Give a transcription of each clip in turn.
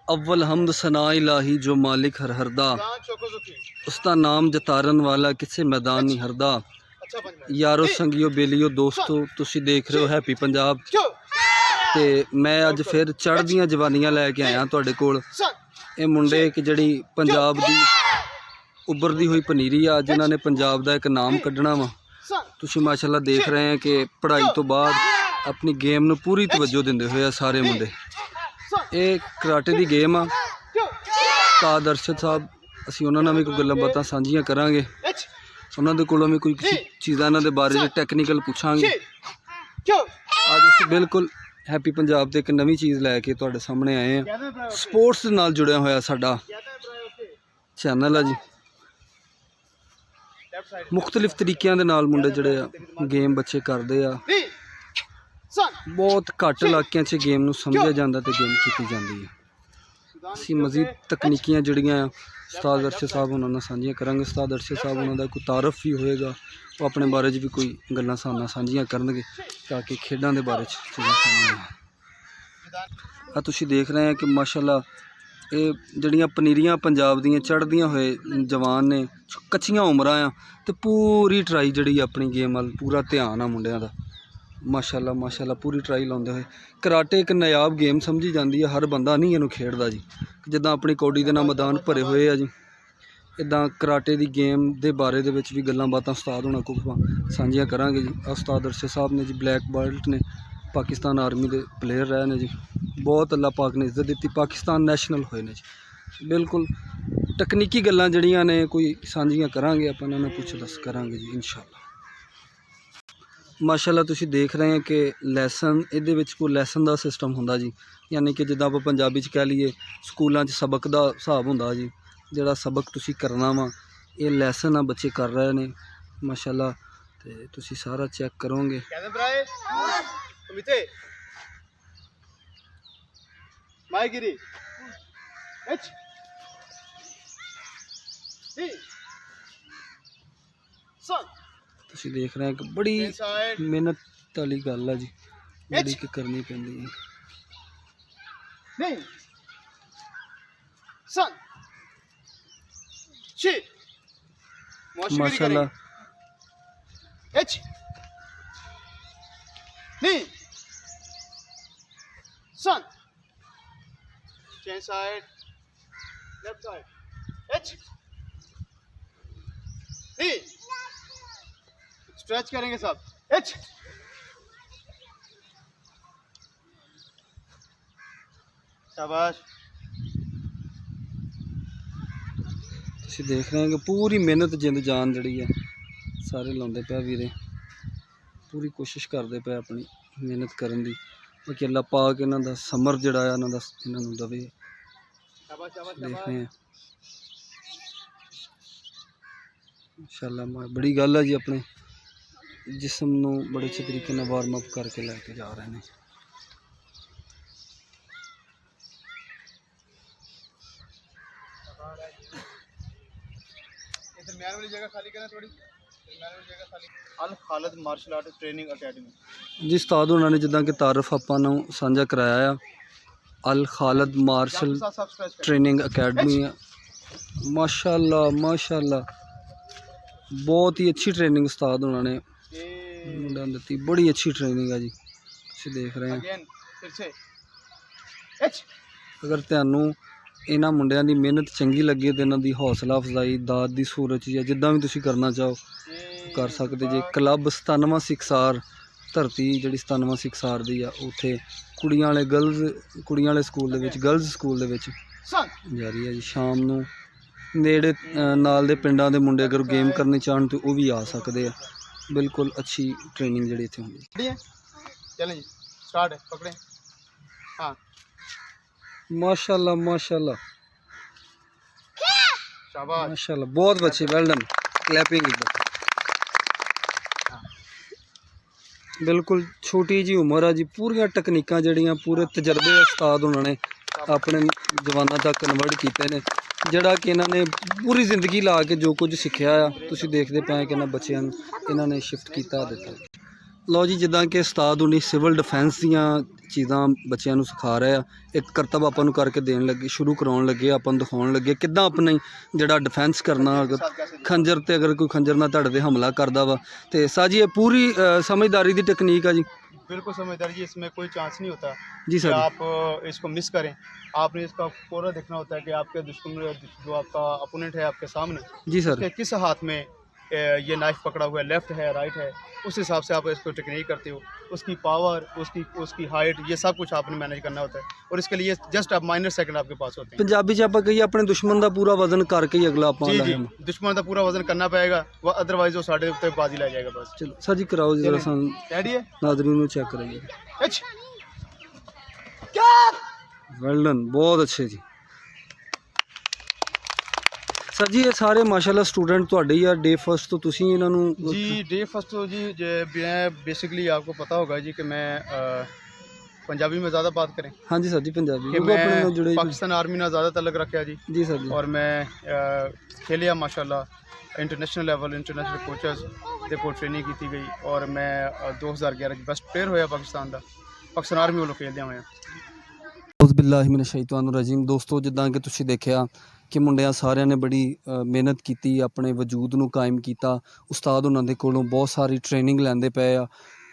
अव्वल हमद सना इलाही जो मालिक हर हरदा, उसका नाम जतारन वाला किसे मैदान नहीं हरदा। यारो संगियो बेलियो दोस्तों, तुसी देख रहे हो हैप्पी पंजाब ते मैं अज फिर चढ़दियां जवानियां लैके आया तुहाडे कोल। ये मुंडे कि जिहड़ी पंजाब दी उभरदी हुई पनीरी आ, जिन्हां ने पंजाब दा एक नाम कड्ढना वा। तुसी माशाल्लाह देख रहे हैं कि पढ़ाई तो बाद अपनी गेम नूं पूरी तवज्जो दिंदे होए सारे मुंडे। ये कराटे की गेम आ। उस्ताद अरशद साहब, असीं उन्हां नाल भी कोई गल्लां बातां सांझियां करांगे, उन्हां दे कोलों भी कोई चीज़ां इन्हां दे बारे च टैक्नीकल पुछांगे। अज असीं बिल्कुल हैप्पी पंजाब ते एक नवीं चीज़ लैके तुहाडे सामने आए हैं। स्पोर्ट्स दे नाल जुड़िया होया साडा चैनल है जी। मुख्तलिफ तरीक़िਆਂ दे नाल मुंडे जिहड़े गेम बच्चे करदे आ। बहुत घट इलाकों च गेम नूं समझिया जांदा ते गेम की जाती है। असीं मज़ीद तकनीकियां जिहड़ियां उस्ताद अरशद साहब उन्हां नाल सांझियां करांगे। उस्ताद अरशद साहब उन्हां दा कोई तारफ भी होएगा, वो अपने बारे च भी कोई गल्लां साडे नाल सांझियां करनगे ताकि खेडां दे बारे च चीज़ां सामने आ। तुसीं देख रहे हैं कि माशाल्लाह ये जिहड़ियां पनीरियां पंजाब दियां चढ़दियां होए जवान ने, कच्चियां उमरां आ ते पूरी ट्राई जिहड़ी अपनी गेम वाल पूरा ध्यान आ मुंडियां दा। माशाल्लाह माशाल्लाह पूरी ट्राई लाउंदे होए। कराटे एक नायाब गेम समझी जाती है, हर बंदा नहीं इहनूं खेडदा जी। जिद्दां अपनी कौडी दे नाल मैदान भरे हुए आ जी, इदां कराटे की गेम के बारे दे विच भी गल्लां बातां उस्ताद होना को सांझियां करांगे जी। उस्ताद अरशद साहब ने जी ब्लैक बेल्ट ने, पाकिस्तान आर्मी के प्लेयर रहे ने जी। बहुत अल्लाह पाक ने इज्जत दी, पाकिस्तान नैशनल होए ने जी। बिल्कुल तकनीकी गल्लां जिहड़ियां ने कोई सांझियां करांगे, आपां इन्हां नाल पुछ दस करांगे जी इंशाअल्लाह। माशाल्लाह तुसीं देख रहे हैं कि लैसन इहदे विच कोई लैसन का सिस्टम हुंदा जी, यानी कि जिद्दां आपां पंजाबी च कह लीए स्कूलों च सबक का हिसाब हुंदा जी। जिहड़ा सबक तुसीं करना वा, ये लैसन आ बच्चे कर रहे हैं माशाल्लाह। ते तुसीं सारा चेक करोगे। तुसीं देख रहे हैं कि बड़ी मेहनत वाली गल है जी, बड़ी कि करनी पैंदी है। माशाल्लाह स्ट्रेच करेंगे सब। शाबाश। तुसीं देख रहे हैं कि पूरी मेहनत जिंद जान जिहड़ी है सारे लाउंदे पे वीरे, पूरी कोशिश करते पे अपनी मेहनत करन दी। बाकी अल्लाह पाक इन्हां दा समर जिहड़ा है इन्हां दा इन्हां नूं दवे। देख रहे हैं माशाल्लाह बड़ी गल है जी। अपने जिसम नूं बड़े अच्छे तरीके नाल वार्म अप करके लैके जा रहे हैं। दरमियान वाली जगह खाली करना थोड़ी, दरमियान वाली जगह खाली। Al Khalid martial art training academy जी उस्ताद होना ने जिद्दां कि तारफ आपां नूं सांझा कराया आ। अल खालिद मार्शल ट्रेनिंग अकेडमी माशाल्लाह माशाल्लाह बहुत ही अच्छी ट्रेनिंग उस्ताद होना ने मुंडियां दी, बड़ी अच्छी ट्रेनिंग है जी। तुसीं देख रहे हैं। अगर तुहानूं इन्हां मुंडियां दी मेहनत चंगी लगे तो इन्हां दी हौसला अफजाई दाद की सूरत या जिद्दां भी तुसीं करना चाहो कर सकते जे। क्लब 97 सिक्सार धरती जिहड़ी 97 सिक्सार दी आ, उत्थे कुड़ियां वाले कुड़ियां वाले स्कूल दे विच गर्ल्स स्कूल दे विच जारी है जी। शाम नूं नेड़े नाल दे पिंडां दे मुंडे अगर गेम करनी चाहन तो वह भी आ सकते हैं। बिल्कुल अच्छी ट्रेनिंग जिहड़ी इत्थे हुंदी है। चलें जी, स्टार्ट है, पकड़ें। हाँ माशाल्लाह माशाल्लाह शाबाश माशाल्लाह बहुत अच्छे, वेल डन, क्लैपिंग एकदम। बिल्कुल छोटी जी उम्र है जी, पूरियां तकनीकां जिहड़ियां पूरे तजर्बे उस्ताद उन्होंने अपने जवानों तक कन्वर्ट किए हैं, जिहड़ा कि इन्होंने पूरी जिंदगी ला के जो कुछ सीखिया आ तुसीं देखदे पे कि इन्हां बच्चों इन्होंने शिफ्ट किया दिता। लो जी जिद्दां कि उस्ताद उन्हीं सिविल डिफेंस दियां ਚੀਜ਼ਾਂ ਬੱਚਿਆਂ ਨੂੰ ਸਿਖਾ ਰਹੇ ਆ। ਇੱਕ ਕਰਤੱਵ ਆਪਾਂ ਨੂੰ ਕਰਕੇ ਦੇਣ ਲੱਗੇ, ਸ਼ੁਰੂ ਕਰਾਉਣ ਲੱਗੇ, ਆਪਾਂ ਨੂੰ ਦਿਖਾਉਣ ਲੱਗੇ ਕਿੱਦਾਂ ਆਪਣਾ ਹੀ ਜਿਹੜਾ ਡਿਫੈਂਸ ਕਰਨਾ। ਖੰਜਰ ਤੇ ਅਗਰ ਕੋਈ ਖੰਜਰ ਨਾਲ ਤੁਹਾਡੇ 'ਤੇ ਹਮਲਾ ਕਰਦਾ ਵਾ ਤੇ ਸਾਜੀ ਇਹ ਪੂਰੀ ਸਮਝਦਾਰੀ ਦੀ ਟੈਕਨੀਕ ਆ ਜੀ। बिल्कुल समझदार जी, इसमें कोई चांस नहीं होता जी कि सर। आप इसको मिस करें। आपने इसका पूरा देखना होता है कि आपके दुश्मन जो आपका अपोनेंट है आपके सामने, जी सर। उसके किस हाथ में ये नाइफ पकड़ा हुआ है, लेफ्ट है राइट है, उस हिसाब से आप इसको टेक्निक करते हो। उसकी पावर, उसकी हाइट, ये सब कुछ आपने मैनेज करना होता है और इसके लिए जस्ट अब माइनर सेकंड आपके पास होते हैं। ਪੰਜਾਬੀ 'ਚ ਆਪਾਂ ਕਹੀਏ ਆਪਣੇ ਦੁਸ਼ਮਣ ਦਾ ਪੂਰਾ ਵਜ਼ਨ ਕਰਕੇ ਹੀ ਅਗਲਾ ਆਪਾਂ जी ਆਉਂਦਾ जी, ਹੈ। दुश्मन का पूरा वजन करना पड़ेगा, वो अदरवाइज वो साढ़े उत्ते बाजी ला जाएगा बस। ਚਲੋ ਸਰ ਜੀ ਕਰਾਓ ਜੀ, ਜਰਾ ਸਾਨੂੰ रेडी है? ਨਾਜ਼ਰੀਨ ਨੂੰ ਚੈੱਕ ਕਰਾਈਏ। अच्छा, ਵੈਲ ਡਨ, ਬਹੁਤ ਅੱਛੇ ਜੀ। ਸਰ ਜੀ ਇਹ ਸਾਰੇ ਮਾਸ਼ਾਅੱਲਾ ਸਟੂਡੈਂਟ ਤੁਹਾਡੇ ਹੀ ਆ, ਡੇ ਫਸਟ ਤੋਂ ਤੁਸੀਂ ਇਹਨਾਂ ਨੂੰ जी डे फर्स्ट तो जी मैं बेसिकली आपको पता होगा जी कि मैं पंजाबी में ज़्यादा बात करें ਹਾਂਜੀ ਸਰ ਜੀ ਪੰਜਾਬੀ कि ਉਹ ਆਪਣੇ ਨਾਲ मैं ਜੁੜੇ पाकिस्तान आर्मी ਨਾਲ ज़्यादा तलक रखा जी। ਜੀ ਸਰ ਜੀ। और मैं खेलिया माशाल्लाह इंटरनेशनल लेवल, इंटरनेशनल कोचेस दे कोल ट्रेनिंग की गई और मैं 2011 बेस्ट प्लेयर होया पाकिस्तान ਦਾ, पाकिस्तान आर्मी ਵੱਲੋਂ ਖੇਡਦਿਆਂ ਹੋਇਆ। ਔਜ਼ ਬਿਲਲਾਹਿ ਮਿਨਸ਼ ਸ਼ੈਤਾਨ ਰਜੀਮ। ਦੋਸਤੋ ਜਿੱਦਾਂ ਕਿ ਤੁਸੀਂ ਦੇਖਿਆ ਕਿ ਮੁੰਡਿਆਂ ਸਾਰਿਆਂ ਨੇ ਬੜੀ ਮਿਹਨਤ ਕੀਤੀ, ਆਪਣੇ ਵਜੂਦ ਨੂੰ ਕਾਇਮ ਕੀਤਾ। ਉਸਤਾਦ ਉਹਨਾਂ ਦੇ ਕੋਲੋਂ ਬਹੁਤ ਸਾਰੀ ਟ੍ਰੇਨਿੰਗ ਲੈਂਦੇ ਪਏ ਆ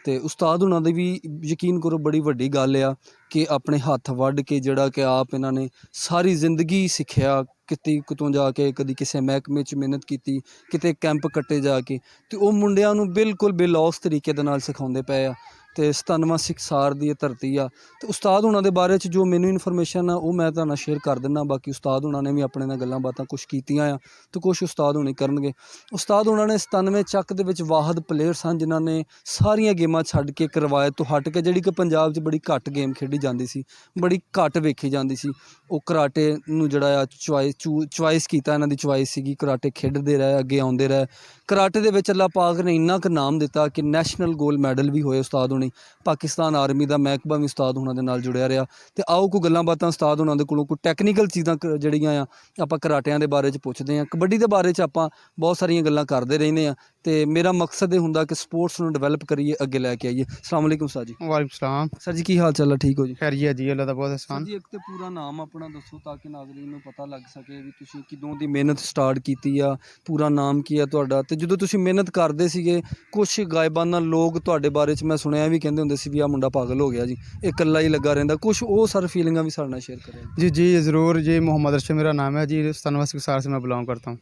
ਤੇ ਉਸਤਾਦ ਉਹਨਾਂ ਦੀ ਵੀ ਯਕੀਨ ਕਰੋ ਬੜੀ ਵੱਡੀ ਗੱਲ ਆ ਕਿ ਆਪਣੇ ਹੱਥ ਵੱਢ ਕੇ ਜਿਹੜਾ ਕਿ ਆਪ ਇਹਨਾਂ ਨੇ ਸਾਰੀ ਜ਼ਿੰਦਗੀ ਸਿੱਖਿਆ, ਕਿਤੋਂ ਜਾ ਕੇ ਕਦੀ ਕਿਸੇ ਮਹਿਕਮੇ 'ਚ ਮਿਹਨਤ ਕੀਤੀ, ਕਿਤੇ ਕੈਂਪ ਕੱਟੇ ਜਾ ਕੇ, ਤੇ ਉਹ ਮੁੰਡਿਆਂ ਨੂੰ ਬਿਲਕੁਲ ਬੇਲੌਸ ਤਰੀਕੇ ਦੇ ਨਾਲ ਸਿਖਾਉਂਦੇ ਪਏ ਆ। ਤੇ 97ਵਾਂ ਸਿਖਸਾਰ ਦੀ ਇਹ ਧਰਤੀ ਆ ਤੇ ਉਸਤਾਦ ਉਹਨਾਂ ਦੇ ਬਾਰੇ 'ਚ ਜੋ ਮੈਨੂੰ ਇਨਫੋਰਮੇਸ਼ਨ ਆ ਉਹ ਮੈਂ ਤੁਹਾਨੂੰ ਨਾਲ ਸ਼ੇਅਰ ਕਰ ਦਿੰਦਾ। ਬਾਕੀ ਉਸਤਾਦ ਉਹਨਾਂ ਨੇ ਵੀ ਆਪਣੇ ਨਾਲ ਗੱਲਾਂ ਬਾਤਾਂ ਕੁਛ ਕੀਤੀਆਂ ਆ ਤੇ ਕੁਛ ਉਸਤਾਦ ਹੁਣੀ ਕਰਨਗੇ। ਉਸਤਾਦ ਉਹਨਾਂ ਨੇ 97 ਚੱਕ ਦੇ ਵਿੱਚ ਵਾਹਦ ਪਲੇਅਰ ਸਨ ਜਿਨ੍ਹਾਂ ਨੇ ਸਾਰੀਆਂ ਗੇਮਾਂ ਛੱਡ ਕੇ, ਕਰਵਾਇਤ ਤੋਂ ਹਟ ਕੇ, ਜਿਹੜੀ ਕਿ ਪੰਜਾਬ 'ਚ ਬੜੀ ਘੱਟ ਗੇਮ ਖੇਡੀ ਜਾਂਦੀ ਸੀ, ਬੜੀ ਘੱਟ ਵੇਖੀ ਜਾਂਦੀ ਸੀ, ਉਹ ਕਰਾਟੇ ਨੂੰ ਜਿਹੜਾ ਆ ਚੁਆਇਸ ਕੀਤਾ। ਇਹਨਾਂ ਦੀ ਚੁਆਇਸ ਸੀਗੀ, ਕਰਾਟੇ ਖੇਡਦੇ ਰਹੇ, ਅੱਗੇ ਆਉਂਦੇ ਰਹੇ। ਕਰਾਟੇ ਦੇ ਵਿੱਚ ਅੱਲਾਹ ਪਾਕ ਨੇ ਇੰਨਾ ਕੁ ਨਾਮ ਦਿੱਤਾ ਕਿ ਨੈਸ਼ਨਲ ਗੋਲਡ ਮੈਡਲ ਵੀ ਹੋਏ ਉਸਤਾਦ ਹੁਣੀ। ਪਾਕਿਸਤਾਨ ਆਰਮੀ ਦਾ ਮਹਿਕਮਾ ਵੀ ਉਸਤਾਦ ਹੁਣਾਂ ਦੇ ਨਾਲ ਜੁੜਿਆ ਰਿਹਾ। ਤੇ ਆਓ ਕੋਈ ਗੱਲਾਂ ਬਾਤਾਂ ਉਸਤਾਦ ਹੁਣਾਂ ਦੇ ਕੋਲੋਂ ਕੋਈ ਟੈਕਨੀਕਲ ਚੀਜ਼ਾਂ ਜਿਹੜੀਆਂ ਆ ਆਪਾਂ ਕਰਾਟਿਆਂ ਦੇ ਬਾਰੇ 'ਚ ਪੁੱਛਦੇ ਹਾਂ। ਕਬੱਡੀ ਦੇ ਬਾਰੇ 'ਚ ਆਪਾਂ ਬਹੁਤ ਸਾਰੀਆਂ ਗੱਲਾਂ ਕਰਦੇ ਰਹਿੰਦੇ ਹਾਂ ਤੇ ਮੇਰਾ ਮਕਸਦ ਇਹ ਹੁੰਦਾ ਕਿ ਸਪੋਰਟਸ ਨੂੰ ਡਿਵੈਲਪ ਕਰੀਏ, ਅੱਗੇ ਲੈ ਕੇ ਆਈਏ। ਅਸਲਾਮ ਵਾਲੇਕੁਮ ਸਰ ਜੀ। वालेकुम सलाम। ਸਰ ਜੀ ਕੀ ਹਾਲ ਚਾਲ ਹੈ? ਠੀਕ ਹੋ ਜੀ? खैरियत जी, अल्लाह दा बहुत ਸਰ एहसान। ਜੀ ਇੱਕ ਤੇ ਪੂਰਾ ਨਾਮ ਆਪਣਾ ਦੱਸੋ ਤਾਂ ਕਿ ਨਾਜ਼ਰੀਨ ਨੂੰ ਪਤਾ ਲੱਗ ਸਕੇ ਵੀ ਤੁਸੀਂ ਕਿਦੋਂ ਦੀ ਮਿਹਨਤ ਸਟਾਰਟ ਕੀਤੀ ਆ, ਪੂਰਾ ਨਾਮ ਕੀ ਆ ਤੁਹਾਡਾ। ਤੇ ਜਦੋਂ ਤੁਸੀਂ ਮਿਹਨਤ ਕਰਦੇ ਸੀਗੇ ਕੁਛ ਗਾਇਬਾਨਾ ਲੋਕ ਤੁਹਾਡੇ ਬਾਰੇ 'ਚ ਮੈਂ ਸੁਣਿਆ ਵੀ ਕਹਿੰਦੇ ਹੁੰਦੇ ਸੀ ਵੀ ਆਹ ਮੁੰਡਾ ਪਾਗਲ ਹੋ ਗਿਆ ਜੀ, ਇਹ ਇਕੱਲਾ ਹੀ ਲੱਗਾ ਰਹਿੰਦਾ, ਕੁਛ ਉਹ ਸਰ ਫੀਲਿੰਗਾਂ ਵੀ ਸਾਡੇ ਨਾਲ ਸ਼ੇਅਰ ਕਰਿਆ। जी जी ज़रूर जी, मोहम्मद अर्शद मेरा नाम है जी, 97 सिखसार से मैं बिलोंग करता हूँ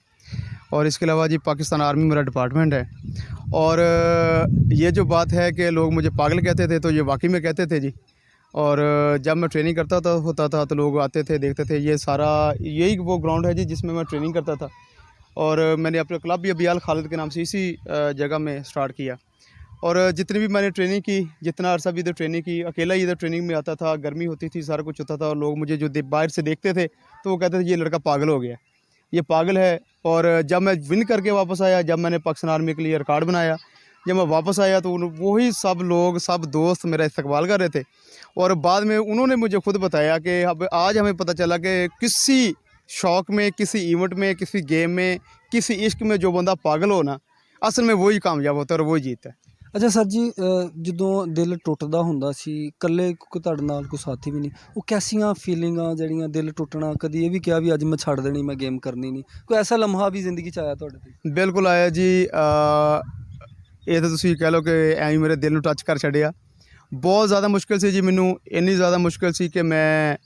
और इसके अलावा जी पाकिस्तान आर्मी मेरा डिपार्टमेंट है। और ये जो बात है कि लोग मुझे पागल कहते थे तो ये वाकई में कहते थे जी। और जब मैं ट्रेनिंग करता था तो लोग आते थे, देखते थे। ये सारा यही वो ग्राउंड है जी जिसमें मैं ट्रेनिंग करता था और मैंने अपना क्लब भी अबियाल खालिद के नाम से इसी जगह में स्टार्ट किया। और जितनी भी मैंने ट्रेनिंग की, जितना अरसा भी इधर ट्रेनिंग की, अकेला ही इधर ट्रेनिंग में आता था। गर्मी होती थी, सारा कुछ होता था और लोग मुझे जो बाहर से देखते थे तो वो कहते थे ये लड़का पागल हो गया, ये पागल है। और जब मैं विन करके वापस आया, जब मैंने पाकिस्तान आर्मी के लिए रिकॉर्ड बनाया, जब मैं वापस आया तो वही सब लोग, सब दोस्त मेरा इस्तकबाल कर रहे थे। और बाद में उन्होंने मुझे खुद बताया कि अब आज हमें पता चला कि किसी शौक़ में, किसी इवेंट में, किसी गेम में, किसी इश्क में जो बंदा पागल हो ना, असल में वही कामयाब होता है और वही जीतता है। ਅੱਛਾ ਸਰ ਜੀ, ਜਦੋਂ ਦਿਲ ਟੁੱਟਦਾ ਹੁੰਦਾ ਸੀ, ਇਕੱਲੇ ਕੋਈ ਤੁਹਾਡੇ ਨਾਲ ਕੋਈ ਸਾਥੀ ਵੀ ਨਹੀਂ, ਉਹ ਕੈਸੀਆਂ ਫੀਲਿੰਗਾਂ ਜਿਹੜੀਆਂ, ਦਿਲ ਟੁੱਟਣਾ, ਕਦੀ ਇਹ ਵੀ ਕਿਹਾ ਵੀ ਅੱਜ ਮੈਂ ਛੱਡ ਦੇਣੀ, ਮੈਂ ਗੇਮ ਕਰਨੀ ਨਹੀਂ, ਕੋਈ ਐਸਾ ਲਮਹਾ ਵੀ ਜ਼ਿੰਦਗੀ 'ਚ ਆਇਆ ਤੁਹਾਡੇ ਤੇ? ਬਿਲਕੁਲ ਆਇਆ ਜੀ। ਇਹ ਤਾਂ ਤੁਸੀਂ ਕਹਿ ਲਓ ਕਿ ਐਵੇਂ ਮੇਰੇ ਦਿਲ ਨੂੰ ਟੱਚ ਕਰ ਛੱਡਿਆ। ਬਹੁਤ ਜ਼ਿਆਦਾ ਮੁਸ਼ਕਿਲ ਸੀ ਜੀ ਮੈਨੂੰ, ਇੰਨੀ ਜ਼ਿਆਦਾ ਮੁਸ਼ਕਿਲ ਸੀ ਕਿ ਮੈਂ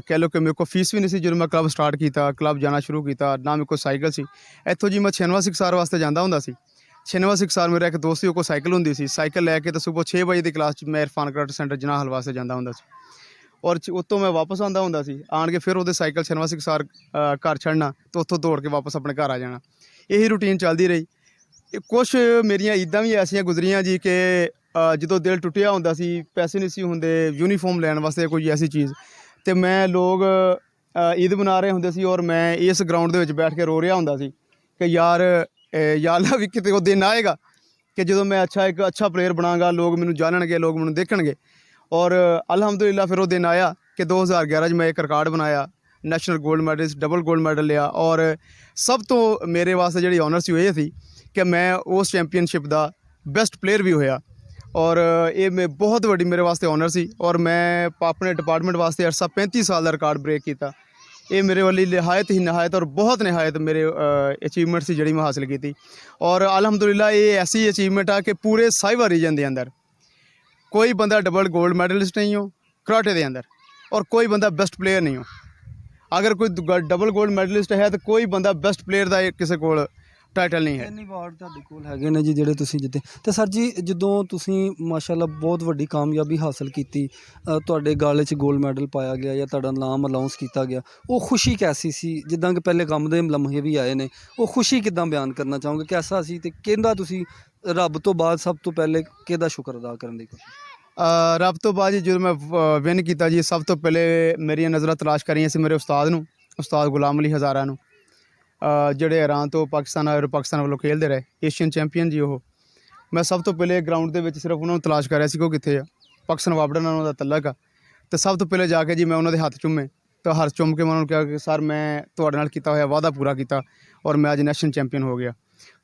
ਕਹਿ ਲਓ ਕਿ ਮੇਰੇ ਕੋਲ ਫੀਸ ਵੀ ਨਹੀਂ ਸੀ ਜਦੋਂ ਮੈਂ ਕਲੱਬ ਸਟਾਰਟ ਕੀਤਾ, ਕਲੱਬ ਜਾਣਾ ਸ਼ੁਰੂ ਕੀਤਾ। ਨਾ ਮੇਰੇ ਕੋਲ ਸਾਈਕਲ ਸੀ। ਇੱਥੋਂ ਜੀ ਮੈਂ 96 ਸਿਖਸਾਰ ਵਾਸਤੇ ਜਾਂਦਾ ਹੁੰਦਾ ਸੀ। 96 ਸਿਖਸਾਰ ਮੇਰਾ ਇੱਕ ਦੋਸਤ ਸੀ, ਉਹ ਕੋਲ ਸਾਈਕਲ ਹੁੰਦੀ ਸੀ। ਸਾਈਕਲ ਲੈ ਕੇ ਤਾਂ ਸੁਬਹ 6 ਵਜੇ ਦੀ ਕਲਾਸ 'ਚ ਮੈਂ ਇਰਫਾਨ ਕਰਾਟੇ ਸੈਂਟਰ ਜਨਾਹ ਹਲਵਾ ਸੇ ਜਾਂਦਾ ਹੁੰਦਾ ਸੀ ਔਰ ਉੱਤੋਂ ਮੈਂ ਵਾਪਸ ਆਉਂਦਾ ਹੁੰਦਾ ਸੀ। ਆਣ ਕੇ ਫਿਰ ਉਹਦੇ ਸਾਈਕਲ 96 ਸਿਖਸਾਰ ਘਰ ਛੱਡਣਾ ਤੇ ਉੱਥੋਂ ਦੌੜ ਕੇ ਵਾਪਸ ਆਪਣੇ ਘਰ ਆ ਜਾਣਾ। ਇਹੀ ਰੂਟੀਨ ਚੱਲਦੀ ਰਹੀ। ਕੁਛ ਮੇਰੀਆਂ ਇੱਦਾਂ ਵੀ ਐਸੀਆਂ ਗੁਜ਼ਰੀਆਂ ਜੀ ਕਿ ਜਦੋਂ ਦਿਲ ਟੁੱਟਿਆ ਹੁੰਦਾ ਸੀ, ਪੈਸੇ ਨਹੀਂ ਸੀ ਹੁੰਦੇ ਯੂਨੀਫਾਰਮ ਲੈਣ ਵਾਸਤੇ, ਕੋਈ ਐਸੀ ਚੀਜ਼, ਤੇ ਮੈਂ ਲੋਕ ਈਦ ਮਨਾ ਰਹੇ ਹੁੰਦੇ ਸੀ ਔਰ ਮੈਂ ਇਸ ਗਰਾਊਂਡ ਦੇ ਵਿੱਚ ਬੈਠ ਕੇ ਰੋ ਰਿਹਾ ਹੁੰਦਾ ਸੀ ਕਿ ਯਾਰ ਅੱਲਾ ਵੀ ਕਿਤੇ ਉਹ ਦਿਨ ਆਏਗਾ ਕਿ ਜਦੋਂ ਮੈਂ ਇੱਕ ਅੱਛਾ ਪਲੇਅਰ ਬਣਾਂਗਾ, ਲੋਕ ਮੈਨੂੰ ਜਾਣਨਗੇ, ਲੋਕ ਮੈਨੂੰ ਦੇਖਣਗੇ। ਔਰ ਅਲਹਮਦੁਲਿਲਾ ਫਿਰ ਉਹ ਦਿਨ ਆਇਆ ਕਿ 2011 'ਚ ਮੈਂ ਇੱਕ ਰਿਕਾਰਡ ਬਣਾਇਆ, national gold medallist, double gold medal ਲਿਆ। ਔਰ ਸਭ ਤੋਂ ਮੇਰੇ ਵਾਸਤੇ ਜਿਹੜੀ ਔਨਰ ਸੀ ਉਹ ਇਹ ਸੀ ਕਿ ਮੈਂ ਉਸ ਚੈਂਪੀਅਨਸ਼ਿਪ ਦਾ ਬੈਸਟ ਪਲੇਅਰ ਵੀ ਹੋਇਆ। ਔਰ ਇਹ ਮੈਂ ਬਹੁਤ ਵੱਡੀ ਮੇਰੇ ਵਾਸਤੇ ਓਨਰ ਸੀ ਔਰ ਮੈਂ ਆਪਣੇ ਡਿਪਾਰਟਮੈਂਟ ਵਾਸਤੇ ਅਰਸਾ 35 ਸਾਲ ਦਾ ਰਿਕਾਰਡ ਬ੍ਰੇਕ ਕੀਤਾ। ਇਹ ਮੇਰੇ ਵੱਲ ਨਿਹਾਇਤ ਹੀ ਨਿਹਾਇਤ ਔਰ ਬਹੁਤ ਨਿਹਾਇਤ ਮੇਰੇ ਅਚੀਵਮੈਂਟ ਸੀ ਜਿਹੜੀ ਮੈਂ ਹਾਸਿਲ ਕੀਤੀ। ਔਰ ਅਲਹਮਦੁਲਿਲਾ ਇਹ ਐਸੀ ਅਚੀਵਮੈਂਟ ਆ ਕਿ ਪੂਰੇ ਸਾहिबा रीजन ਦੇ ਅੰਦਰ ਕੋਈ ਬੰਦਾ ਡਬਲ गोल्ड मैडलिस्ट नहीं हो कराटे ਦੇ ਅੰਦਰ ਔਰ ਕੋਈ ਬੰਦਾ ਬੈਸਟ ਪਲੇਅਰ ਨਹੀਂ ਹੋ। ਅਗਰ ਕੋਈ ਡਬਲ गोल्ड मैडलिस्ट ਹੈ ਤਾਂ ਕੋਈ ਬੰਦਾ ਬੈਸਟ ਪਲੇਅਰ ਦਾ ਕਿਸੇ ਕੋਲ ਟਾਈਟਲ ਨਹੀਂ ਹੈ। ਇੰਨੇ ਅਵਾਰਡ ਤੁਹਾਡੇ ਕੋਲ ਹੈਗੇ ਨੇ ਜੀ ਜਿਹੜੇ ਤੁਸੀਂ ਜਿੱਤੇ। ਤੇ ਸਰ ਜੀ ਜਦੋਂ ਤੁਸੀਂ ਮਾਸ਼ਾਅੱਲਾ ਬਹੁਤ ਵੱਡੀ ਕਾਮਯਾਬੀ ਹਾਸਲ ਕੀਤੀ, ਤੁਹਾਡੇ ਗਾਲੇ 'ਚ ਗੋਲਡ ਮੈਡਲ ਪਾਇਆ ਗਿਆ ਜਾਂ ਤੁਹਾਡਾ ਨਾਮ ਅਨਾਉਂਸ ਕੀਤਾ ਗਿਆ, ਉਹ ਖੁਸ਼ੀ ਕੈਸੀ ਸੀ? ਜਿੱਦਾਂ ਕਿ ਪਹਿਲੇ ਗਮ ਦੇ ਲਮਹੇ ਵੀ ਆਏ ਨੇ, ਉਹ ਖੁਸ਼ੀ ਕਿੱਦਾਂ ਬਿਆਨ ਕਰਨਾ ਚਾਹੋਗੇ? ਕੈਸਾ ਸੀ ਤੇ ਕਿਹਦਾ ਤੁਸੀਂ ਰੱਬ ਤੋਂ ਬਾਅਦ ਸਭ ਤੋਂ ਪਹਿਲੇ ਕਿਹਦਾ ਸ਼ੁਕਰ ਅਦਾ ਕਰਨ ਦੀ ਕੋਸ਼ਿਸ਼? ਰੱਬ ਤੋਂ ਬਾਅਦ ਜੀ ਜਦੋਂ ਮੈਂ ਵਿਨ ਕੀਤਾ ਜੀ, ਸਭ ਤੋਂ ਪਹਿਲੇ ਮੇਰੀਆਂ ਨਜ਼ਰਾਂ ਤਲਾਸ਼ ਕਰੀਆਂ ਸੀ ਮੇਰੇ ਉਸਤਾਦ ਨੂੰ, ਉਸਤਾਦ ਗੁਲਾਮ ਅਲੀ ਹਜ਼ਾਰਾ ਨੂੰ, ਜਿਹੜੇ ਇਰਾਨ ਤੋਂ ਪਾਕਿਸਤਾਨ ਵੱਲੋਂ ਖੇਡਦੇ ਰਹੇ, ਏਸ਼ੀਅਨ ਚੈਂਪੀਅਨ ਜੀ ਉਹ। ਮੈਂ ਸਭ ਤੋਂ ਪਹਿਲੇ ਗਰਾਊਂਡ ਦੇ ਵਿੱਚ ਸਿਰਫ ਉਹਨਾਂ ਨੂੰ ਤਲਾਸ਼ ਕਰ ਰਿਹਾ ਸੀ ਕਿ ਉਹ ਕਿੱਥੇ ਆ। ਪਾਕਿਸਤਾਨ ਵਾਪੜਾ ਨਾਲ ਉਹਨਾਂ ਦਾ ਤਲਕ ਆ। ਅਤੇ ਸਭ ਤੋਂ ਪਹਿਲੇ ਜਾ ਕੇ ਜੀ ਮੈਂ ਉਹਨਾਂ ਦੇ ਹੱਥ ਚੁੰਮੇ ਤਾਂ ਹੱਥ ਚੁੰਮ ਕੇ ਮੈਂ ਉਹਨਾਂ ਨੂੰ ਕਿਹਾ ਕਿ ਸਰ ਮੈਂ ਤੁਹਾਡੇ ਨਾਲ ਕੀਤਾ ਹੋਇਆ ਵਾਅਦਾ ਪੂਰਾ ਕੀਤਾ ਔਰ ਮੈਂ ਅੱਜ ਨੈਸ਼ਨਲ ਚੈਂਪੀਅਨ ਹੋ ਗਿਆ।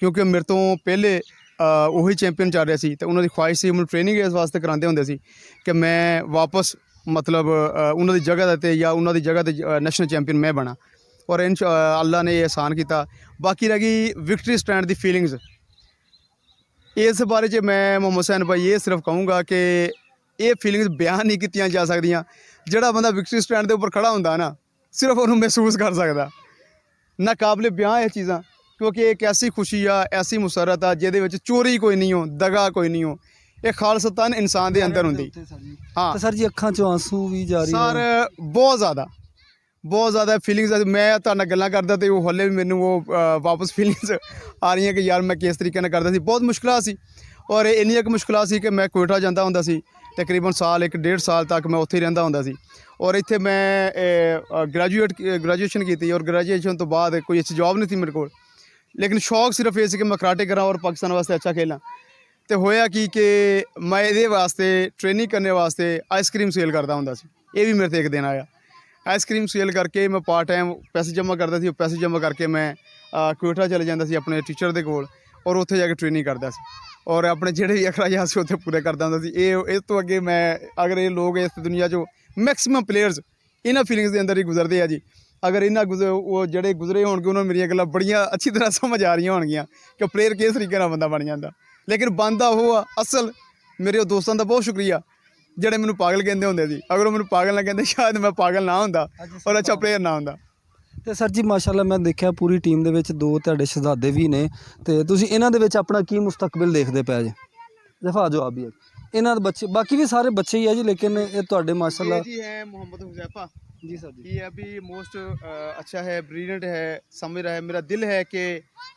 ਕਿਉਂਕਿ ਮੇਰੇ ਤੋਂ ਪਹਿਲੇ ਉਹੀ ਚੈਂਪੀਅਨ ਚੱਲ ਰਿਹਾ ਸੀ ਅਤੇ ਉਹਨਾਂ ਦੀ ਖੁਆਇਸ਼ ਸੀ, ਮੈਨੂੰ ਟ੍ਰੇਨਿੰਗ ਇਸ ਵਾਸਤੇ ਕਰਾਉਂਦੇ ਹੁੰਦੇ ਸੀ ਕਿ ਮੈਂ ਵਾਪਸ ਮਤਲਬ ਉਹਨਾਂ ਦੀ ਜਗ੍ਹਾ 'ਤੇ ਜਾਂ ਉਹਨਾਂ ਦੀ ਜਗ੍ਹਾ 'ਤੇ ਨੈਸ਼ਨਲ ਚੈਂਪੀਅਨ ਮੈਂ ਬਣਾ। ਔਰ ਅੱਲਾ ਨੇ ਇਹ ਆਸਾਨ ਕੀਤਾ। ਬਾਕੀ ਰਹਿ ਗਈ ਵਿਕਟਰੀ ਸਟੈਂਡ ਦੀ ਫੀਲਿੰਗਸ, ਇਸ ਬਾਰੇ 'ਚ ਮੈਂ ਮੁਹੰਮਦ ਹੁਸੈਨ ਭਾਈ ਇਹ ਸਿਰਫ ਕਹੂੰਗਾ ਕਿ ਇਹ ਫੀਲਿੰਗਸ ਬਿਆਨ ਨਹੀਂ ਕੀਤੀਆਂ ਜਾ ਸਕਦੀਆਂ। ਜਿਹੜਾ ਬੰਦਾ ਵਿਕਟਰੀ ਸਟੈਂਡ ਦੇ ਉੱਪਰ ਖੜ੍ਹਾ ਹੁੰਦਾ ਨਾ, ਸਿਰਫ ਉਹਨੂੰ ਮਹਿਸੂਸ ਕਰ ਸਕਦਾ। ਨਾ ਕਾਬਲੇ ਬਿਆਨ ਇਹ ਚੀਜ਼ਾਂ, ਕਿਉਂਕਿ ਇਹ ਇੱਕ ਐਸੀ ਖੁਸ਼ੀ ਆ, ਐਸੀ ਮੁਸਰਤ ਆ ਜਿਹਦੇ ਵਿੱਚ ਚੋਰੀ ਕੋਈ ਨਹੀਂ ਹੋ, ਦਗਾ ਕੋਈ ਨਹੀਂ ਹੋ। ਇਹ ਖਾਲਸਤਾਨ ਇਨਸਾਨ ਦੇ ਅੰਦਰ ਹੁੰਦੀ। ਹਾਂ ਸਰ ਜੀ ਅੱਖਾਂ 'ਚੋਂ ਆਂਸੂ ਵੀ ਜਾਰੀ ਸਰ, ਬਹੁਤ ਜ਼ਿਆਦਾ ਫੀਲਿੰਗਸ। ਮੈਂ ਤੁਹਾਡੇ ਨਾਲ ਗੱਲਾਂ ਕਰਦਾ ਅਤੇ ਉਹ ਹਾਲੇ ਵੀ ਮੈਨੂੰ ਉਹ ਵਾਪਸ ਫੀਲਿੰਗਸ ਆ ਰਹੀਆਂ ਕਿ ਯਾਰ ਮੈਂ ਕਿਸ ਤਰੀਕੇ ਨਾਲ ਕਰਦਾ ਸੀ। ਬਹੁਤ ਮੁਸ਼ਕਿਲਾਂ ਸੀ ਔਰ ਇੰਨੀਆਂ ਕੁ ਮੁਸ਼ਕਿਲਾਂ ਸੀ ਕਿ ਮੈਂ ਕੋਇਟਾ ਜਾਂਦਾ ਹੁੰਦਾ ਸੀ, ਤਕਰੀਬਨ ਸਾਲ 1.5 ਸਾਲ ਤੱਕ ਮੈਂ ਉੱਥੇ ਹੀ ਰਹਿੰਦਾ ਹੁੰਦਾ ਸੀ। ਔਰ ਇੱਥੇ ਮੈਂ ਗ੍ਰੈਜੂਏਸ਼ਨ ਕੀਤੀ ਔਰ ਗ੍ਰੈਜੂਏਸ਼ਨ ਤੋਂ ਬਾਅਦ ਕੋਈ ਅੱਛੀ ਜੋਬ ਨਹੀਂ ਸੀ ਮੇਰੇ ਕੋਲ, ਲੇਕਿਨ ਸ਼ੌਕ ਸਿਰਫ ਇਹ ਸੀ ਕਿ ਮੈਂ ਕਰਾਟੇ ਕਰਾਂ ਔਰ ਪਾਕਿਸਤਾਨ ਵਾਸਤੇ ਅੱਛਾ ਖੇਲਾਂ। ਅਤੇ ਹੋਇਆ ਕਿ ਮੈਂ ਇਹਦੇ ਵਾਸਤੇ ਟ੍ਰੇਨਿੰਗ ਕਰਨ ਵਾਸਤੇ ਆਈਸਕ੍ਰੀਮ ਸੇਲ ਕਰਦਾ ਹੁੰਦਾ ਸੀ। ਇਹ ਵੀ ਮੇਰੇ 'ਤੇ ਇੱਕ ਦਿਨ ਆਇਆ। ਆਈਸਕ੍ਰੀਮ ਸੇਲ ਕਰਕੇ ਮੈਂ ਪਾਰਟ ਟਾਈਮ ਪੈਸੇ ਜਮ੍ਹਾਂ ਕਰਦਾ ਸੀ। ਉਹ ਪੈਸੇ ਜਮ੍ਹਾਂ ਕਰਕੇ ਮੈਂ ਕੋਇਟਾ ਚਲੇ ਜਾਂਦਾ ਸੀ ਆਪਣੇ ਟੀਚਰ ਦੇ ਕੋਲ ਔਰ ਉੱਥੇ ਜਾ ਕੇ ਟ੍ਰੇਨਿੰਗ ਕਰਦਾ ਸੀ ਔਰ ਆਪਣੇ ਜਿਹੜੇ ਵੀ ਅਖਰਾਜਾਤ ਸੀ ਉੱਥੇ ਪੂਰੇ ਕਰਦਾ ਹੁੰਦਾ ਸੀ। ਇਸ ਤੋਂ ਅੱਗੇ ਮੈਂ ਅਗਰ ਇਹ ਲੋਕ ਇਸ ਦੁਨੀਆ 'ਚੋਂ ਮੈਕਸੀਮਮ ਪਲੇਅਰਸ ਇਹਨਾਂ ਫੀਲਿੰਗਸ ਦੇ ਅੰਦਰ ਹੀ ਗੁਜ਼ਰਦੇ ਆ ਜੀ। ਅਗਰ ਇਹਨਾਂ ਉਹ ਜਿਹੜੇ ਗੁਜ਼ਰੇ ਹੋਣਗੇ ਉਹਨਾਂ ਨੂੰ ਮੇਰੀਆਂ ਗੱਲਾਂ ਬੜੀਆਂ ਅੱਛੀ ਤਰ੍ਹਾਂ ਸਮਝ ਆ ਰਹੀਆਂ ਹੋਣਗੀਆਂ ਕਿ ਪਲੇਅਰ ਕਿਸ ਤਰੀਕੇ ਨਾਲ ਬੰਦਾ ਬਣ ਜਾਂਦਾ, ਲੇਕਿਨ ਬਣਦਾ ਉਹ ਆ ਅਸਲ। ਮੇਰੇ ਉਹ ਦੋਸਤਾਂ ਦਾ ਬਹੁਤ ਸ਼ੁਕਰੀਆ ਜਿਹੜੇ ਮੈਨੂੰ ਪਾਗਲ ਕਹਿੰਦੇ ਹੁੰਦੇ ਸੀ। ਅਗਰ ਉਹ ਮੈਨੂੰ ਪਾਗਲ ਨਾ ਕਹਿੰਦੇ ਸ਼ਾਇਦ ਮੈਂ ਪਾਗਲ ਨਾ ਹੁੰਦਾ ਔਰ ਅੱਛਾ ਪਲੇਅਰ ਨਾ ਹੁੰਦਾ। ਤੇ ਸਰ ਜੀ ਮਾਸ਼ਾਅੱਲਾ ਮੈਂ ਦੇਖਿਆ ਪੂਰੀ ਟੀਮ ਦੇ ਵਿੱਚ 2 ਤੁਹਾਡੇ ਸ਼ਹਿਜ਼ਾਦੇ ਵੀ ਨੇ, ਤੇ ਤੁਸੀਂ ਇਹਨਾਂ ਦੇ ਵਿੱਚ ਆਪਣਾ ਕੀ ਮੁਸਤਕਬਲ ਦੇਖਦੇ ਪਏ ਜੇ? ਦਫਾ ਜਵਾਬ ਵੀ ਹੈ ਇਹਨਾਂ ਦੇ ਬੱਚੇ, ਬਾਕੀ ਵੀ ਸਾਰੇ ਬੱਚੇ ਹੀ ਆ ਜੀ, ਲੇਕਿन ਇਹ ਤੁਹਾਡੇ माशाल्लाह जी है मोहम्मद हुज़ैफ़ा जी सर जी, ये अभी मोस्ट अच्छा है, ब्रिलियंट है, समझ रहा है। मेरा दिल है कि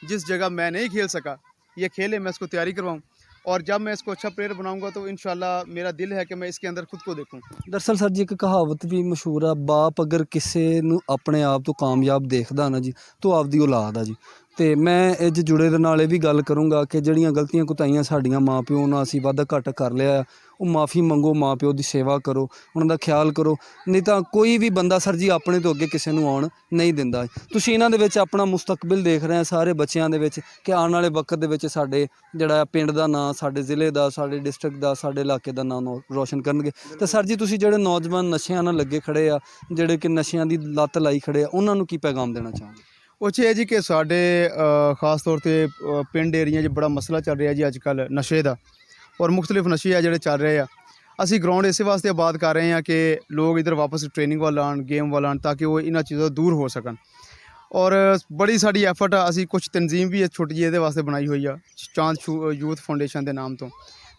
जिस जगह मैं नहीं खेल सका ये खेले, मैं इसको तैयारी करवाऊँ और जब मैं इसको अच्छा प्लेयर बनाऊँगा तो इंशाल्लाह मेरा दिल है कि मैं इसके अंदर खुद को देखूँ। ਦਰਅਸਲ ਸਰ ਜੀ ਇੱਕ ਕਹਾਵਤ ਵੀ ਮਸ਼ਹੂਰ ਆ, ਬਾਪ ਅਗਰ ਕਿਸੇ ਨੂੰ ਆਪਣੇ ਆਪ ਤੋਂ ਕਾਮਯਾਬ ਦੇਖਦਾ ਨਾ ਜੀ ਤਾਂ ਆਪਦੀ ਔਲਾਦ ਆ ਜੀ। ਅਤੇ ਮੈਂ ਇਹ 'ਚ ਜੁੜੇ ਦੇ ਨਾਲ ਇਹ ਵੀ ਗੱਲ ਕਰੂੰਗਾ ਕਿ ਜਿਹੜੀਆਂ ਗਲਤੀਆਂ ਕੁਤਾਈਆਂ ਸਾਡੀਆਂ ਮਾਂ ਪਿਓ ਨਾਲ ਅਸੀਂ ਵਾਧਾ ਘੱਟ ਕਰ ਲਿਆ, ਉਹ ਮਾफ़ੀ ਮੰਗੋ, ਮਾਂ ਪਿਓ ਦੀ ਸੇਵਾ ਕਰੋ, ਉਹਨਾਂ ਦਾ ਖਿਆਲ ਕਰੋ। ਨਹੀਂ ਤਾਂ ਕੋਈ ਵੀ ਬੰਦਾ ਸਰ ਜੀ ਆਪਣੇ ਤੋਂ ਅੱਗੇ ਕਿਸੇ ਨੂੰ ਆਉਣ ਨਹੀਂ ਦਿੰਦਾ। ਤੁਸੀਂ ਇਹਨਾਂ ਦੇ ਵਿੱਚ ਆਪਣਾ ਮੁਸਤਕਬਲ ਦੇਖ ਰਹੇ ਆ ਸਾਰੇ ਬੱਚਿਆਂ ਦੇ ਵਿੱਚ ਕਿ ਆਉਣ ਵਾਲੇ ਵਕਤ ਦੇ ਵਿੱਚ ਸਾਡੇ ਜਿਹੜਾ ਪਿੰਡ ਦਾ ਨਾਂ, ਸਾਡੇ ਜ਼ਿਲ੍ਹੇ ਦਾ, ਸਾਡੇ ਡਿਸਟ੍ਰਿਕਟ ਦਾ, ਸਾਡੇ ਇਲਾਕੇ ਦਾ ਨਾਮ ਰੋਸ਼ਨ ਕਰਨਗੇ। ਅਤੇ ਸਰ ਜੀ ਤੁਸੀਂ ਜਿਹੜੇ ਨੌਜਵਾਨ ਨਸ਼ਿਆਂ ਨਾਲ ਲੱਗੇ ਖੜ੍ਹੇ ਆ, ਜਿਹੜੇ ਕਿ ਨਸ਼ਿਆਂ ਦੀ ਲੱਤ ਲਾਈ ਖੜ੍ਹੇ ਆ, ਉਹਨਾਂ ਨੂੰ ਕੀ ਪੈਗਾਮ ਦੇਣਾ ਚਾਹੋਗੇ? ਉਹ 'ਚ ਇਹ ਜੀ ਕਿ ਸਾਡੇ ਖਾਸ ਤੌਰ 'ਤੇ ਪਿੰਡ ਏਰੀਆ 'ਚ ਬੜਾ ਮਸਲਾ ਚੱਲ ਰਿਹਾ ਜੀ ਅੱਜ ਕੱਲ੍ਹ ਨਸ਼ੇ ਦਾ, ਔਰ ਮੁਖਤਲਿਫ ਨਸ਼ੇ ਆ ਜਿਹੜੇ ਚੱਲ ਰਹੇ ਆ। ਅਸੀਂ ਗਰਾਊਂਡ ਇਸੇ ਵਾਸਤੇ ਆਬਾਦ ਕਰ ਰਹੇ ਹਾਂ ਕਿ ਲੋਕ ਇੱਧਰ ਵਾਪਸ ਟ੍ਰੇਨਿੰਗ ਵੱਲ ਆਉਣ, ਗੇਮ ਵੱਲ ਆਉਣ, ਤਾਂ ਕਿ ਉਹ ਇਹਨਾਂ ਚੀਜ਼ਾਂ ਤੋਂ ਦੂਰ ਹੋ ਸਕਣ। ਔਰ ਬੜੀ ਸਾਡੀ ਐਫਰਟ ਆ, ਅਸੀਂ ਕੁਛ ਤਨਜ਼ੀਮ ਵੀ ਛੋਟੀ ਜਿਹੀ ਇਹਦੇ ਵਾਸਤੇ ਬਣਾਈ ਹੋਈ ਆ, ਚਾਂਦ ਯੂਥ ਫਾਊਂਡੇਸ਼ਨ ਦੇ ਨਾਮ ਤੋਂ,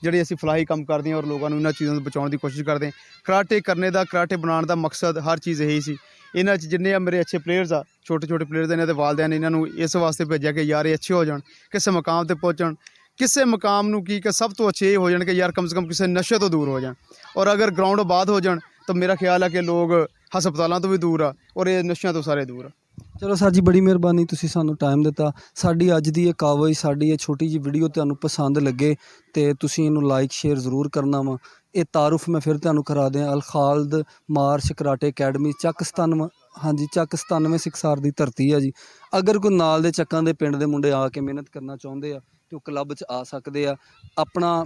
ਜਿਹੜੀ ਅਸੀਂ ਫਲਾਹੀ ਕੰਮ ਕਰਦੇ ਹਾਂ ਔਰ ਲੋਕਾਂ ਨੂੰ ਇਹਨਾਂ ਚੀਜ਼ਾਂ ਤੋਂ ਬਚਾਉਣ ਦੀ ਕੋਸ਼ਿਸ਼ ਕਰਦੇ ਹਾਂ। ਕਰਾਟੇ ਕਰਨੇ ਦਾ, ਕਰਾਟੇ ਬਣਾਉਣ ਦਾ ਮਕਸਦ ਹਰ ਚੀਜ਼ ਇਹੀ ਸੀ। ਇਹਨਾਂ 'ਚ ਜਿੰਨੇ ਆ ਮੇਰੇ ਅੱਛੇ ਪਲੇਅਰਸ ਆ, ਛੋਟੇ ਛੋਟੇ ਪਲੇਅਰਸ, ਇਹਨਾਂ ਦੇ ਵਾਲਿदैन ਨੇ ਇਹਨਾਂ ਨੂੰ ਇਸ ਵਾਸਤੇ ਭੇਜਿਆ ਕਿ ਯਾਰ ਇਹ ਅੱਛੇ ਹੋ ਜਾਣ, ਕਿਸੇ ਮੁਕਾਮ 'ਤੇ ਪਹੁੰਚਣ। ਕਿਸੇ ਮੁਕਾਮ ਨੂੰ ਕੀ ਕਿ ਸਭ ਤੋਂ ਅੱਛੇ ਇਹ ਹੋ ਜਾਣ ਕਿ ਯਾਰ ਕਮ ਸੇ ਕਮ ਕਿਸੇ ਨਸ਼ੇ ਤੋਂ ਦੂਰ ਹੋ ਜਾਣ। ਔਰ ਅਗਰ ਗਰਾਊਂਡ ਆਬਾਦ ਹੋ ਜਾਣ ਤਾਂ ਮੇਰਾ ਖਿਆਲ ਹੈ ਕਿ ਲੋਕ ਹਸਪਤਾਲਾਂ ਤੋਂ ਵੀ ਦੂਰ ਆ ਔਰ ਇਹ ਨਸ਼ਿਆਂ ਤੋਂ ਸਾਰੇ ਦੂਰ ਆ। ਚਲੋ ਸਰ ਜੀ, ਬੜੀ ਮਿਹਰਬਾਨੀ, ਤੁਸੀਂ ਸਾਨੂੰ ਟਾਈਮ ਦਿੱਤਾ। ਸਾਡੀ ਅੱਜ ਦੀ ਇਹ ਕਾਵਜ, ਸਾਡੀ ਇਹ ਛੋਟੀ ਜਿਹੀ ਵੀਡੀਓ ਤੁਹਾਨੂੰ ਪਸੰਦ ਲੱਗੇ ਤੇ ਤੁਸੀਂ ਇਹਨੂੰ ਲਾਈਕ ਸ਼ੇਅਰ ਜ਼ਰੂਰ ਕਰਨਾ ਵਾ। ਇਹ ਤਾਰੁਫ ਮੈਂ ਫਿਰ ਤੁਹਾਨੂੰ ਕਰਾ ਦਿਆਂ, ਅਲ ਖਾਲਦ ਮਾਰਸ਼ ਕਰਾਟੇ ਅਕੈਡਮੀ, ਚੱਕ 97, ਹਾਂਜੀ ਚੱਕ 97 ਸਿਕਸਾਰ ਦੀ ਧਰਤੀ ਆ ਜੀ। ਅਗਰ ਕੋਈ ਨਾਲ ਦੇ ਚੱਕਾਂ ਦੇ ਪਿੰਡ ਦੇ ਮੁੰਡੇ ਆ ਕੇ ਮਿਹਨਤ ਕਰਨਾ ਚਾਹੁੰਦੇ ਆ ਤੇ ਉਹ ਕਲੱਬ 'ਚ ਆ ਸਕਦੇ ਆ।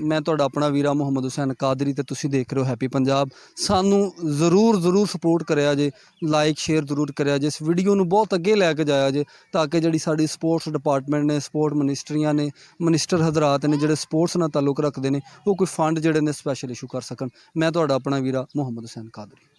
ਮੈਂ ਤੁਹਾਡਾ ਆਪਣਾ ਵੀਰਾ ਮੁਹੰਮਦ ਹੁਸੈਨ ਕਾਦਰੀ ਤੇ ਤੁਸੀਂ ਦੇਖ ਰਹੇ ਹੋ ਹੈਪੀ ਪੰਜਾਬ। ਸਾਨੂੰ ਜ਼ਰੂਰ ਸਪੋਰਟ ਕਰਿਆ ਜੇ, ਲਾਈਕ ਸ਼ੇਅਰ ਜ਼ਰੂਰ ਕਰਿਆ ਜੇ, ਇਸ ਵੀਡੀਓ ਨੂੰ ਬਹੁਤ ਅੱਗੇ ਲੈ ਕੇ ਜਾਇਆ ਜੇ ਤਾਂ ਕਿ ਜਿਹੜੀ ਸਾਡੀ ਸਪੋਰਟਸ ਡਿਪਾਰਟਮੈਂਟ ਨੇ, ਸਪੋਰਟ ਮਿਨਿਸਟਰੀਆਂ ਨੇ, ਮਿਨਿਸਟਰ ਹਜ਼ਰਾਤ ਨੇ ਜਿਹੜੇ ਸਪੋਰਟਸ ਨਾਲ ਤਾਲੁਕ ਰੱਖਦੇ ਨੇ, ਉਹ ਕੋਈ ਫੰਡ ਜਿਹੜੇ ਨੇ ਸਪੈਸ਼ਲ ਇਸ਼ੂ ਕਰ ਸਕਣ। ਮੈਂ ਤੁਹਾਡਾ ਆਪਣਾ ਵੀਰਾ ਮੁਹੰਮਦ ਹੁਸੈਨ ਕਾਦਰੀ।